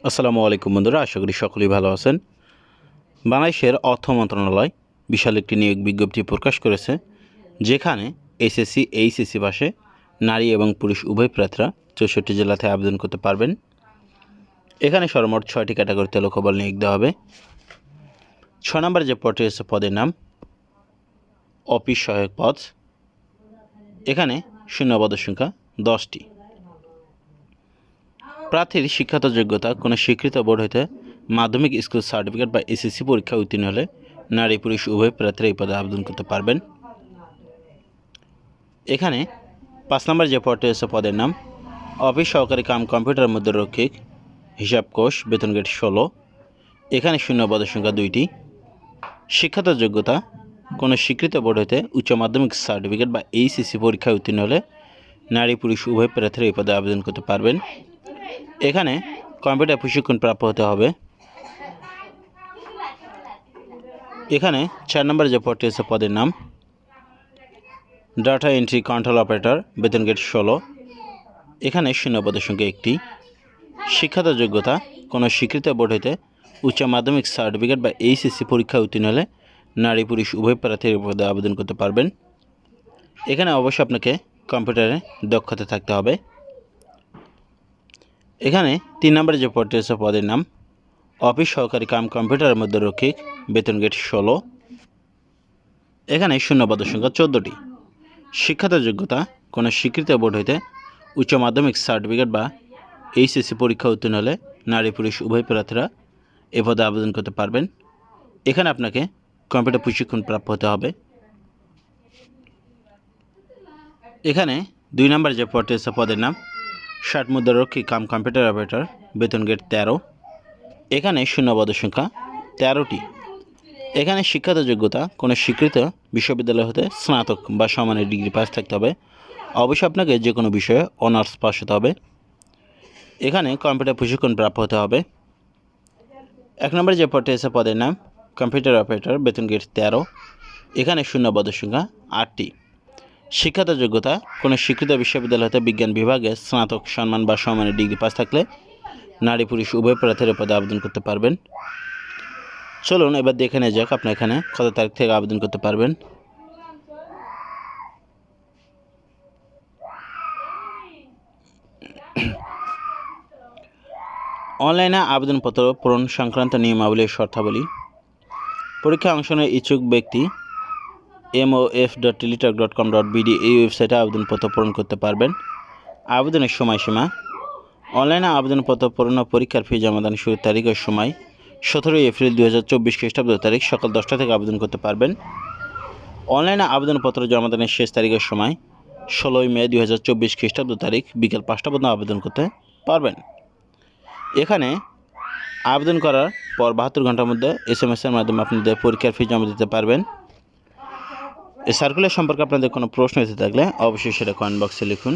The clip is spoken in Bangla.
আসসালামু আলাইকুম বন্ধুরা, আশা করি সকলেই ভালো আছেন। বাংলাদেশের অর্থ মন্ত্রণালয় বিশাল একটি নিয়োগ বিজ্ঞপ্তি প্রকাশ করেছে, যেখানে এসএসসি এইচএসসি পাশে নারী এবং পুরুষ উভয় প্রার্থীরা 64 জেলাতে আবেদন করতে পারবেন। এখানে সর্বমোট 6টি ক্যাটাগরিতে লোকবল নিয়োগ দেওয়া হবে। 6 নম্বরে যে পদটি আছে পদের নাম অফিস সহায়ক পদ। এখানে শূন্য পদের সংখ্যা 10টি। প্রার্থীর শিক্ষাগত যোগ্যতা কোনো স্বীকৃত বোর্ড হইতে মাধ্যমিক স্কুল সার্টিফিকেট বা এসএসসি পরীক্ষা উত্তীর্ণ হলে নারী পুরুষ উভয় প্রার্থীরা এই পদে আবেদন করতে পারবেন। এখানে 5 নম্বর যে পদটি আছে পদের নাম অফিস সহকারী কাম কম্পিউটার মধ্যরক্ষিক হিসাব কোষ, বেতন গ্রেড 16। এখানে শূন্য পদের সংখ্যা 2টি। শিক্ষাগত যোগ্যতা কোনো স্বীকৃত বোর্ড হইতে উচ্চ মাধ্যমিক সার্টিফিকেট বা এইচএসসি পরীক্ষায় উত্তীর্ণ হলে নারী পুরুষ উভয় প্রার্থীরা এই পদে আবেদন করতে পারবেন। এখানে কম্পিউটার প্রশিক্ষণ প্রাপ্য হতে হবে। এখানে 4 নম্বরে যে পদটি আছে পদের নাম ডাটা এন্ট্রি কন্ট্রোল অপারেটর, বেতন গ্রেড 16। এখানে শূন্য পদের সংখ্যা 1টি। শিক্ষাগত যোগ্যতা কোনো স্বীকৃত বোর্ড হইতে উচ্চ মাধ্যমিক সার্টিফিকেট বা এইচএসসি পরীক্ষায় উত্তীর্ণ হলে নারী পুরুষ উভয় প্রার্থীর পদে আবেদন করতে পারবেন। এখানে অবশ্যই আপনাকে কম্পিউটারে দক্ষতা থাকতে হবে। এখানে 3 নম্বরে যে পদটি আছে পদের নাম অফিস সহকারী কাম কম্পিউটার মধ্যরক্ষিক, বেতন গ্রেড 16। এখানে শূন্য পদের সংখ্যা 14টি। শিক্ষাগত যোগ্যতা কোনো স্বীকৃত বোর্ড হইতে উচ্চ মাধ্যমিক সার্টিফিকেট বা এইচএসসি পরীক্ষা উত্তীর্ণ হলে নারী পুরুষ উভয় প্রার্থীরা এ পদে আবেদন করতে পারবেন। এখানে আপনাকে কম্পিউটার প্রশিক্ষণ প্রাপ্য হতে হবে। এখানে 2 নম্বর যে পদটি আছে পদের নাম ষাট মুদ্রারক্ষী কাম কম্পিউটার অপারেটর, বেতন গ্রেড 13। এখানে শূন্য পদের সংখ্যা 13টি। এখানে শিক্ষাগত যোগ্যতা কোনো স্বীকৃত বিশ্ববিদ্যালয় হতে স্নাতক বা সমানের ডিগ্রি পাস থাকতে হবে। অবশ্যই আপনাকে যে কোনো বিষয়ে অনার্স পাস হতে হবে। এখানে কম্পিউটার প্রশিক্ষণ প্রাপ্য হতে হবে। 1 নম্বরে যে পদটি আছে পদের নাম কম্পিউটার অপারেটর, বেতন গ্রেড 13। এখানে শূন্য পদের সংখ্যা 8টি। শিক্ষাগত যোগ্যতা কোনো স্বীকৃত বিশ্ববিদ্যালয় হতে বিজ্ঞান বিভাগে স্নাতক সম্মান বা সমানের ডিগ্রি পাস থাকলে নারী পুরুষ উভয় প্রার্থীর পদে আবেদন করতে পারবেন। চলুন এবার দেখে নেওয়া যাক আপনি এখানে কত তারিখ থেকে আবেদন করতে পারবেন। অনলাইনে আবেদনপত্র পূরণ সংক্রান্ত নিয়মাবলী ও শর্তাবলী। পরীক্ষায় অংশ নেওয়ার ইচ্ছুক ব্যক্তি mof.teletalk.com.bd এই ওয়েবসাইটে আবেদনপত্র পূরণ করতে পারবেন। আবেদনের সময়সীমা অনলাইনে আবেদনপত্র পূরণ ও পরীক্ষার ফি জমাদান শুরুর তারিখ ও সময় 17 এপ্রিল 2024 খ্রিস্টাব্দ তারিখ সকাল 10টা থেকে আবেদন করতে পারবেন। অনলাইনে আবেদনপত্র জমাদানের শেষ তারিখের সময় 16 মে 2024 খ্রিস্টাব্দ তারিখ বিকেল 5টা পর্যন্ত আবেদন করতে পারবেন। এখানে আবেদন করার পর 72 ঘন্টার মধ্যে SMS-এর মাধ্যমে আপনাদের পরীক্ষার ফি জমা দিতে পারবেন। এই সার্কুলার সম্পর্কে আপনাদের কোনো প্রশ্ন এসে থাকলে অবশ্যই সেটা কমেন্ট বক্সে লিখুন।